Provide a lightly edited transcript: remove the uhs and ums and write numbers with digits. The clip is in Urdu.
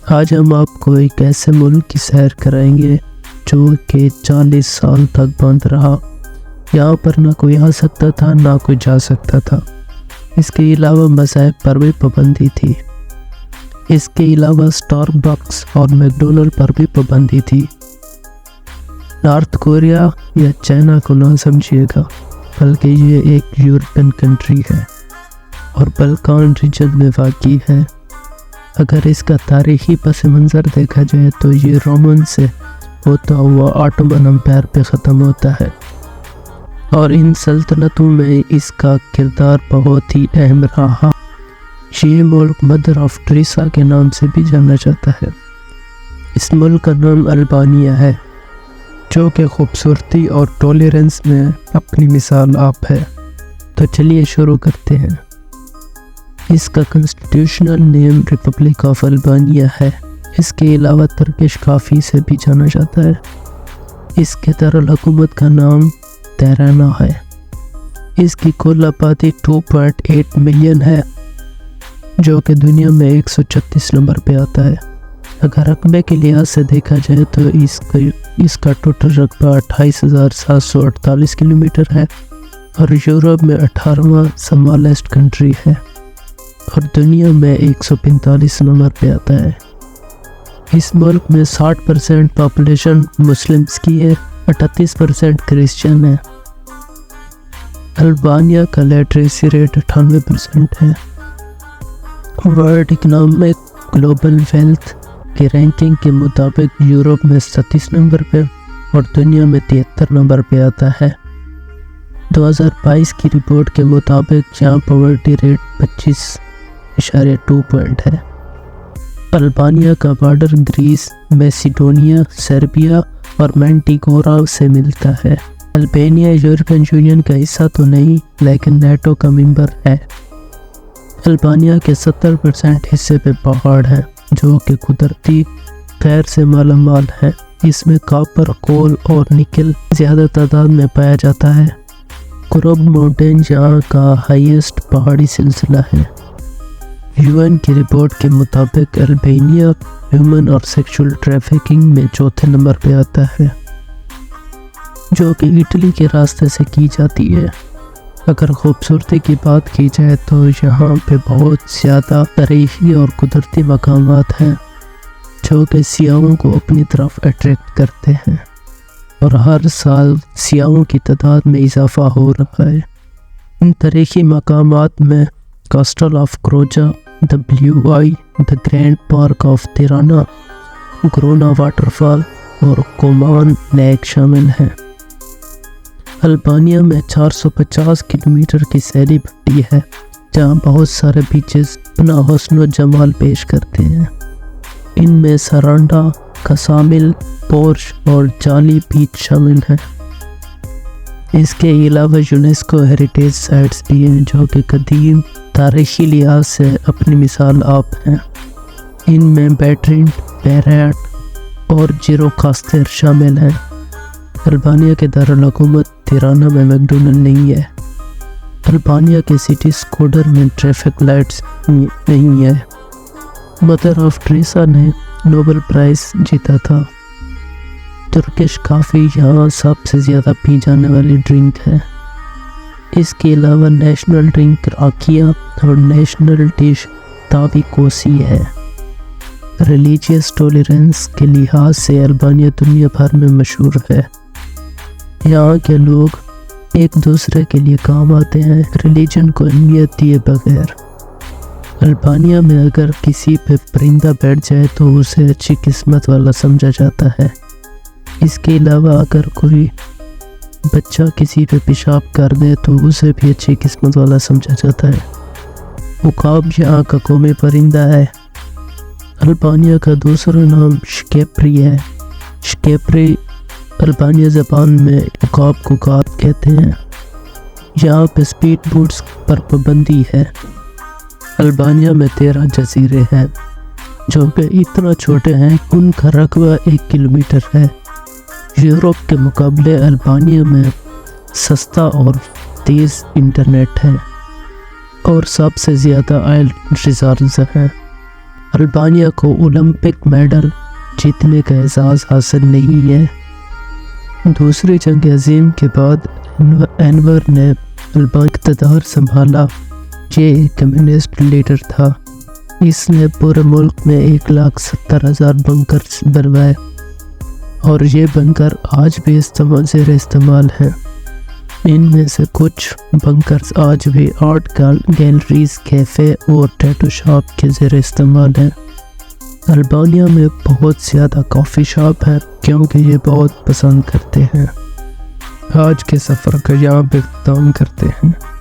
آج ہم آپ کو ایک ایسے ملک کی سیر کرائیں گے جو کہ 40 سال تک بند رہا۔ یہاں پر نہ کوئی آ سکتا تھا نہ کوئی جا سکتا تھا۔ اس کے علاوہ مذاہب پر بھی پابندی تھی۔ اس کے علاوہ سٹار بکس اور میکڈونلڈ پر بھی پابندی تھی۔ نارتھ کوریا یا چائنا کو نہ سمجھیے گا، بلکہ یہ ایک یورپین کنٹری ہے اور بلکان ریجن میں واقع ہے۔ اگر اس کا تاریخی پس منظر دیکھا جائے تو یہ رومن سے ہوتا ہوا آٹومن امپائر پہ ختم ہوتا ہے، اور ان سلطنتوں میں اس کا کردار بہت ہی اہم رہا۔ یہ ملک مدر آف ٹریسا کے نام سے بھی جانا جاتا ہے۔ اس ملک کا نام البانیہ ہے، جو کہ خوبصورتی اور ٹالرنس میں اپنی مثال آپ ہے۔ تو چلیے شروع کرتے ہیں۔ اس کا constitutional name republic of Albania ہے۔ اس کے علاوہ ترکش کافی سے بھی جانا جاتا ہے۔ اس کے دارالحکومت کا نام تیرانا ہے۔ اس کی کل آبادی 2.8 ملین ہے، جو کہ دنیا میں 136 نمبر پہ آتا ہے۔ اگر رقبے کے لحاظ سے دیکھا جائے تو اس کا ٹوٹل رقبہ 28,748 کلومیٹر ہے، اور یورپ میں 18واں سمالسٹ کنٹری ہے، اور دنیا میں 145 نمبر پہ آتا ہے۔ اس ملک میں 60% پاپولیشن مسلمز کی ہے، 38% کرسچن ہے۔ البانیہ کا لٹریسی ریٹ 98% ہے۔ ورلڈ اکنامک گلوبل ویلتھ کی رینکنگ کے مطابق یورپ میں 37 نمبر پہ اور دنیا میں 73 نمبر پہ آتا ہے۔ 2022 کی رپورٹ کے مطابق یہاں پاورٹی ریٹ 25.2 پوائنٹ ہے۔ البانیہ کا بارڈر گریس، میسیڈونیا، سربیا اور مینٹیگورا سے ملتا ہے۔ البانیہ یورپین یونین کا حصہ تو نہیں، لیکن نیٹو کا ممبر ہے۔ البانیہ کے 70% حصے پہ پہاڑ ہیں، جو کہ قدرتی خیر سے مالا مال ہے۔ اس میں کاپر، کول اور نکل زیادہ تعداد میں پایا جاتا ہے۔ کرب ماؤنٹین یہاں کا ہائیسٹ پہاڑی سلسلہ ہے۔ UN کی رپورٹ کے مطابق البانیہ ہیومن اور سیکشول ٹریفکنگ میں 4تھے نمبر پہ آتا ہے، جو کہ اٹلی کے راستے سے کی جاتی ہے۔ اگر خوبصورتی کی بات کی جائے تو یہاں پہ بہت زیادہ تاریخی اور قدرتی مقامات ہیں، جو کہ سیاحوں کو اپنی طرف اٹریکٹ کرتے ہیں، اور ہر سال سیاحوں کی تعداد میں اضافہ ہو رہا ہے۔ ان تاریخی مقامات میں castle of Kruja, the Blue Eye, the Grand Park of Tirana, Gruna waterfall اور کومان لیک شامل ہیں۔ البانیہ میں 450 کلومیٹر کی سیلی پٹی ہے، جہاں بہت سارے بیچز اپنا حسن و جمال پیش کرتے ہیں۔ ان میں سرانڈا، کسامل، پورش اور جالی بیچ شامل ہیں۔ اس کے علاوہ یونیسکو ہیریٹیج سائٹس بھی ہیں، جو کہ قدیم تاریخی لحاظ سے اپنی مثال آپ ہیں۔ ان میں بیٹرینٹ، پیریٹ اور جیرو کاستر شامل ہیں۔ البانیہ کے دارالحکومت تیرانا میں میکڈونلڈ نہیں ہے۔ البانیہ کے سٹی اسکوڈر میں ٹریفک لائٹس نہیں ہے۔ مدر آف ٹریسا نے نوبل پرائز جیتا تھا۔ ترکش کافی یہاں سب سے زیادہ پی جانے والی ڈرنک ہے۔ اس کے علاوہ نیشنل ڈرنک راکیہ اور نیشنل ڈش تاوی کوسی ہے۔ ریلیجیس ٹولرنس کے لحاظ سے البانیہ دنیا بھر میں مشہور ہے۔ یہاں کے لوگ ایک دوسرے کے لیے کام آتے ہیں، ریلیجن کو اہمیت دیے بغیر۔ البانیہ میں اگر کسی پہ پرندہ بیٹھ جائے تو اسے اچھی قسمت والا سمجھا جاتا ہے۔ اس کے علاوہ اگر کوئی بچہ کسی پہ پیشاب کر دے تو اسے بھی اچھی قسمت والا سمجھا جاتا ہے۔ عقاب یہاں کا قومی پرندہ ہے۔ البانیہ کا دوسرا نام شکیپری ہے۔ شکیپری البانیہ زبان میں عقاب کو گات کہتے ہیں۔ یہاں پہ سپیڈ بوٹس پر پابندی ہے۔ البانیہ میں 13 جزیرے ہیں، جو کہ اتنا چھوٹے ہیں ان کا رقبہ 1 کلومیٹر ہے۔ یورپ کے مقابلے البانیہ میں سستا اور تیز انٹرنیٹ ہے، اور سب سے زیادہ آئل ریزاروز ہیں۔ البانیہ کو اولمپک میڈل جیتنے کا اعزاز حاصل نہیں ہے۔ دوسری جنگ عظیم کے بعد انور نے البانیہ اقتدار سنبھالا۔ یہ ایک کمیونسٹ لیڈر تھا۔ اس نے پورے ملک میں 1,70,000 بنکر بنوائے اور یہ بنکر آج بھی زیر استعمال ہیں۔ ان میں سے کچھ بنکرز آج بھی آرٹ گیلریز، کیفے اور ٹیٹو شاپ کے زیر استعمال ہیں۔ البانیہ میں بہت زیادہ کافی شاپ ہیں کیونکہ یہ بہت پسند کرتے ہیں۔ آج کے سفر کا یہاں پہ اختتام کرتے ہیں۔